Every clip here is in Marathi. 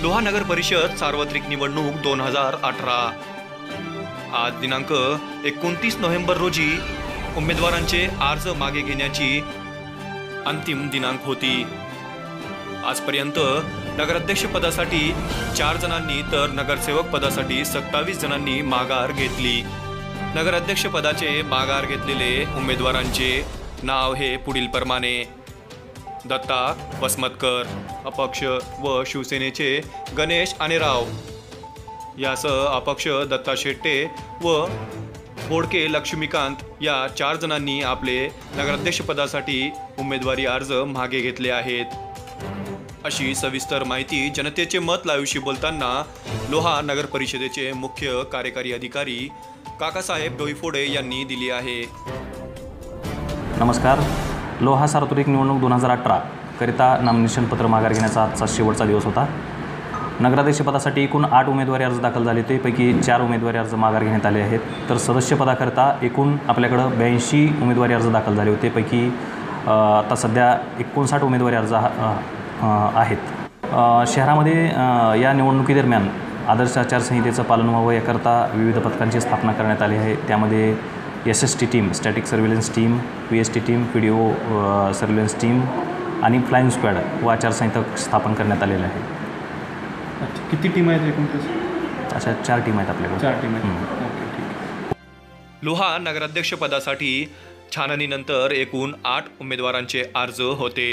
लोहा नगर परिषद सार्वत्रिक निवडणूक 2018। आज दिनांक 29 नोव्हेंबर रोजी उमेदवारांचे अर्ज मागे घेण्याची अंतिम दिनांक होती। आजपर्यंत नगराध्यक्ष पदासाठी 4 जणांनी तर नगरसेवक पदासाठी 27 जणांनी माघार घेतली। नगराध्यक्ष पदाचे माघार घेतलेले उमेदवारांचे नाव हे पुढील प्रमाणे: दत्ता वसमतकर अपक्ष व शिवसेनेचे गणेश आनेराव यासह अपक्ष दत्ता शेट्टे व बोडके लक्ष्मीकांत या 4 जणांनी आपले नगराध्यक्षपदासाठी उमेदवारी अर्ज मागे घेतले आहेत। अशी सविस्तर माहिती जनतेचे मत लाईव्हशी बोलताना लोहा नगर परिषदेचे मुख्य कार्यकारी अधिकारी काकासाहेब डोईफोडे यांनी दिली आहे। नमस्कार। लोहा सार्वत्रिक निवडणूक 2018 करिता नामनिर्देशन पत्र माघार घेण्याचा आजचा शेवटचा दिवस होता। नगराध्यक्षपदासाठी एकूण 8 उमेदवारी अर्ज दाखल झाले, त्यापैकी 4 उमेदवारी अर्ज माघार घेण्यात आले आहेत। तर सदस्यपदाकरता एकूण आपल्याकडे 82 उमेदवारी अर्ज दाखल झाले होते, पैकी आता सध्या 59 उमेदवारी अर्ज आहेत। शहरामध्ये या निवडणुकीदरम्यान आदर्श आचारसंहितेचं पालन व्हावं याकरता विविध पथकांची स्थापना करण्यात आली आहे। त्यामध्ये SST team, static surveillance team, PST team, PDO surveillance team आणि फ्लाइंग स्क्वॅड व आचारसंहिता स्थापन करण्यात आलेलं आहे। अच्छा, किती टीम आहेत एकूण? अशा 4 टीम आहेत आपल्याकडे। 4 टीम आहेत। ओके, ठीक। लोहा नगराध्यक्ष पदासाठी छाननीनंतर एकूण 8 उमेदवारांचे अर्ज होते।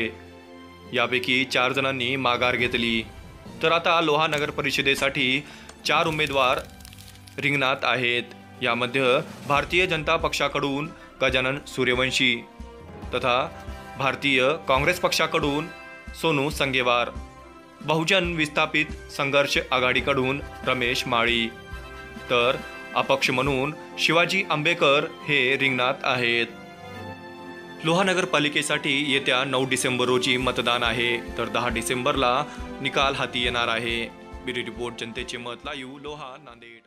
यापैकी 4 जणांनी माघार घेतली। तर आता लोहा नगर परिषदेसाठी 4 उमेदवार रिंगणात आहेत। यामध्ये भारतीय जनता पक्षाकडून गजानन सूर्यवंशी तथा भारतीय काँग्रेस पक्षाकडून सोनू संगेवार, बहुजन विस्थापित संघर्ष आघाडीकडून रमेश माळी, तर अपक्ष म्हणून शिवाजी आंबेकर हे रिंगणात आहेत। लोहा नगरपालिकेसाठी येत्या 9 डिसेंबर रोजी मतदान आहे, तर 10 डिसेंबरला निकाल हाती येणार आहे। ब्युरो रिपोर्ट, जनतेचे मत, लाईव्ह, लोहा, नांदेड।